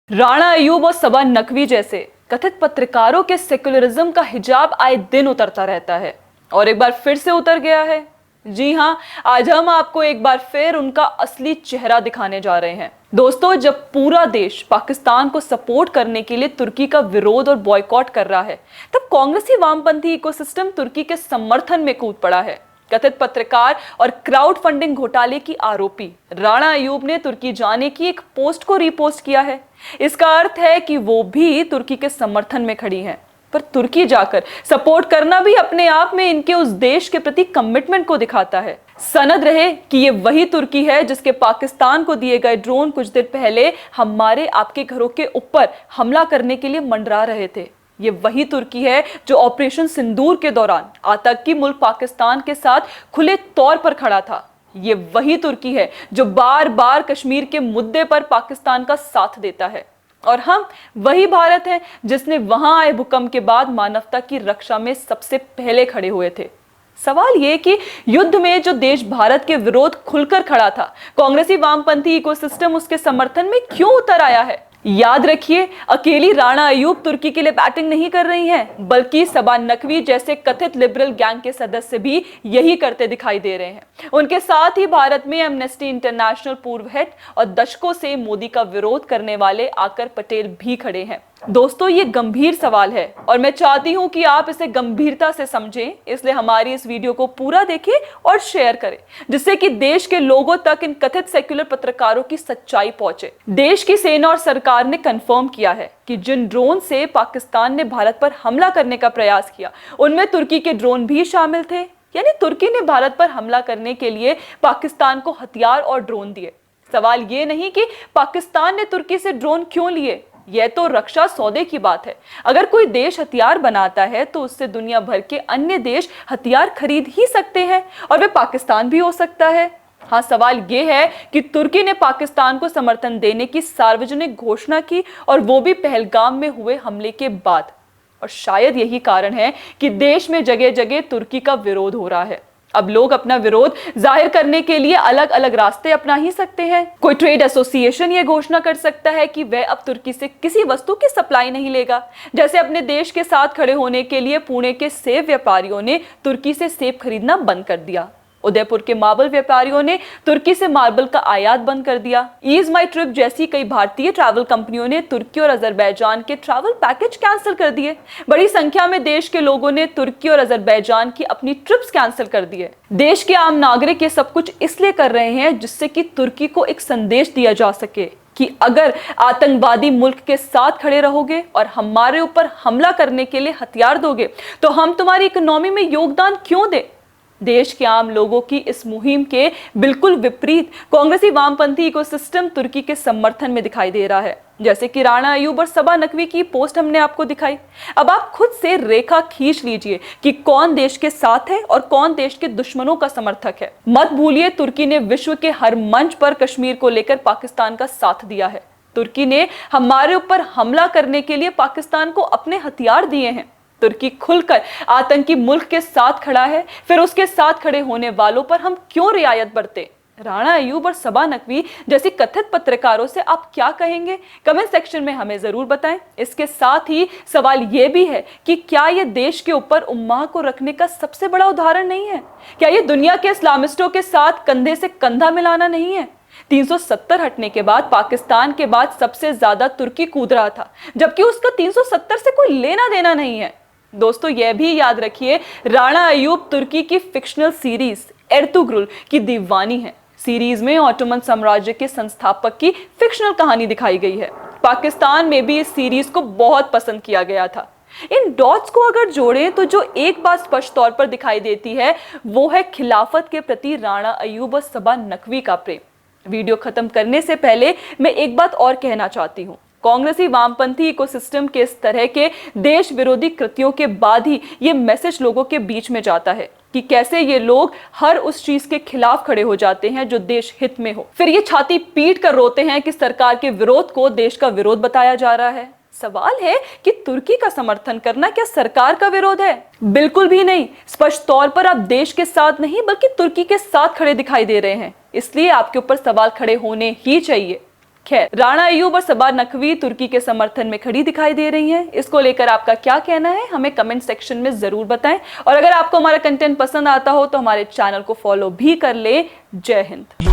राणा अयूब और सबा नकवी जैसे कथित पत्रकारों के सेक्युलरिज्म का हिजाब आए दिन उतरता रहता है और एक बार फिर से उतर गया है। जी हां, आज हम आपको एक बार फिर उनका असली चेहरा दिखाने जा रहे हैं। दोस्तों, जब पूरा देश पाकिस्तान को सपोर्ट करने के लिए तुर्की का विरोध और बॉयकॉट कर रहा है, तब कांग्रेसी वामपंथी इकोसिस्टम तुर्की के समर्थन में कूद पड़ा है। कथित पत्रकार और क्राउड फंडिंग घोटाले की आरोपी राणा अयूब ने तुर्की जाने की एक पोस्ट को रीपोस्ट किया है। इसका अर्थ है कि वो भी तुर्की के समर्थन में खड़ी हैं। पर तुर्की जाकर सपोर्ट करना भी अपने आप में इनके उस देश के प्रति कमिटमेंट को दिखाता है। सनद रहे कि ये वही तुर्की है जिसके पाकिस्तान को दिए गए ड्रोन कुछ देर पहले हमारे आपके घरों के ऊपर हमला करने के लिए मंडरा रहे थे। ये वही तुर्की है जो ऑपरेशन सिंदूर के दौरान आतंकी मुल्क पाकिस्तान के साथ खुले तौर पर खड़ा था। ये वही तुर्की है जो बार बार कश्मीर के मुद्दे पर पाकिस्तान का साथ देता है। और हम वही भारत हैं जिसने वहां आए भूकंप के बाद मानवता की रक्षा में सबसे पहले खड़े हुए थे। सवाल ये कि युद्ध में जो देश भारत के विरोध खुलकर खड़ा था, कांग्रेसी वामपंथी इकोसिस्टम उसके समर्थन में क्यों उतर आया है? याद रखिए, अकेली राणा अयूब तुर्की के लिए बैटिंग नहीं कर रही हैं, बल्कि सबा नकवी जैसे कथित लिबरल गैंग के सदस्य भी यही करते दिखाई दे रहे हैं। उनके साथ ही भारत में एमनेस्टी इंटरनेशनल पूर्व हेड और दशकों से मोदी का विरोध करने वाले आकर पटेल भी खड़े हैं। दोस्तों, ये गंभीर सवाल है और मैं चाहती हूं कि आप इसे गंभीरता से समझें, इसलिए हमारी इस वीडियो को पूरा देखें और शेयर करें, जिससे कि देश के लोगों तक इन कथित सेक्युलर पत्रकारों की सच्चाई पहुंचे। देश की सेना और सरकार ने कंफर्म किया है कि जिन ड्रोन से पाकिस्तान ने भारत पर हमला करने का प्रयास किया, उनमें तुर्की के ड्रोन भी शामिल थे। यानी तुर्की ने भारत पर हमला करने के लिए पाकिस्तान को हथियार और ड्रोन दिए। सवाल ये नहीं कि पाकिस्तान ने तुर्की से ड्रोन क्यों लिए, यह तो रक्षा सौदे की बात है। अगर कोई देश हथियार बनाता है तो उससे दुनिया भर के अन्य देश हथियार खरीद ही सकते हैं और वे पाकिस्तान भी हो सकता है। हाँ, सवाल यह है कि तुर्की ने पाकिस्तान को समर्थन देने की सार्वजनिक घोषणा की, और वो भी पहलगाम में हुए हमले के बाद। और शायद यही कारण है कि देश में जगह जगह तुर्की का विरोध हो रहा है। अब लोग अपना विरोध जाहिर करने के लिए अलग अलग रास्ते अपना ही सकते हैं। कोई ट्रेड एसोसिएशन ये घोषणा कर सकता है कि वह अब तुर्की से किसी वस्तु की सप्लाई नहीं लेगा, जैसे अपने देश के साथ खड़े होने के लिए पुणे के सेब व्यापारियों ने तुर्की से सेब खरीदना बंद कर दिया। उदयपुर के मार्बल व्यापारियों ने तुर्की से मार्बल का आयात बंद कर दिया। ईज माई ट्रिप जैसी कई भारतीय ट्रैवल कंपनियों ने तुर्की और अजरबैजान के ट्रैवल पैकेज कैंसिल कर दिए। बड़ी संख्या में देश के लोगों ने तुर्की और अजरबैजान की अपनी ट्रिप्स कैंसिल कर दिए। देश के आम नागरिक ये सब कुछ इसलिए कर रहे हैं जिससे कि तुर्की को एक संदेश दिया जा सके कि अगर आतंकवादी मुल्क के साथ खड़े रहोगे और हमारे ऊपर हमला करने के लिए हथियार दोगे, तो हम तुम्हारी इकोनॉमी में योगदान क्यों दें? देश के आम लोगों की इस मुहिम के बिल्कुल विपरीत कांग्रेसी वामपंथी इकोसिस्टम तुर्की के समर्थन में दिखाई दे रहा है, जैसे कि राणा अयूब और सबा नकवी की पोस्ट हमने आपको दिखाई। अब आप खुद से रेखा खींच लीजिए कि कौन देश के साथ है और कौन देश के दुश्मनों का समर्थक है। मत भूलिए, तुर्की ने विश्व के हर मंच पर कश्मीर को लेकर पाकिस्तान का साथ दिया है। तुर्की ने हमारे ऊपर हमला करने के लिए पाकिस्तान को अपने हथियार दिए हैं। तुर्की खुलकर आतंकी मुल्क के साथ खड़ा है, फिर उसके साथ खड़े होने वालों पर हम क्यों रियायत बरते? राणा अयूब और सबा नकवी जैसी कथित पत्रकारों से आप क्या कहेंगे? कमेंट सेक्शन में हमें जरूर बताएं। इसके साथ ही सवाल यह भी है कि क्या यह देश के ऊपर उम्माह को रखने का सबसे बड़ा उदाहरण नहीं है? क्या यह दुनिया के इस्लामिस्टों के साथ कंधे से कंधा मिलाना नहीं है? 370 हटने के बाद पाकिस्तान के बाद सबसे ज्यादा तुर्की कूद रहा था, जबकि उसका 370 से कोई लेना देना नहीं है। दोस्तों, यह भी याद रखिए, राणा अयूब तुर्की की फिक्शनल सीरीज एर्तुग्रुल की दीवानी है। सीरीज में ऑटोमन साम्राज्य के संस्थापक की फिक्शनल कहानी दिखाई गई है। पाकिस्तान में भी इस सीरीज को बहुत पसंद किया गया था। इन डॉट्स को अगर जोड़ें तो जो एक बात स्पष्ट तौर पर दिखाई देती है, वो है खिलाफत के प्रति राणा अयूब और सबा नकवी का प्रेम। वीडियो खत्म करने से पहले मैं एक बात और कहना चाहती हूँ। कांग्रेसी वामपंथी इकोसिस्टम के इस तरह के देश विरोधी कृत्यों के बाद ही ये मैसेज लोगों के बीच में जाता है कि कैसे ये लोग हर उस चीज के खिलाफ खड़े हो जाते हैं जो देश हित में हो। फिर ये छाती पीट कर रोते हैं कि सरकार के विरोध को देश का विरोध बताया जा रहा है। सवाल है कि तुर्की का समर्थन करना क्या सरकार का विरोध है? बिल्कुल भी नहीं। स्पष्ट तौर पर आप देश के साथ नहीं बल्कि तुर्की के साथ खड़े दिखाई दे रहे हैं, इसलिए आपके ऊपर सवाल खड़े होने ही चाहिए। खैर, राणा अय्यूब और सबा नकवी तुर्की के समर्थन में खड़ी दिखाई दे रही हैं। इसको लेकर आपका क्या कहना है, हमें कमेंट सेक्शन में जरूर बताएं। और अगर आपको हमारा कंटेंट पसंद आता हो तो हमारे चैनल को फॉलो भी कर ले। जय हिंद।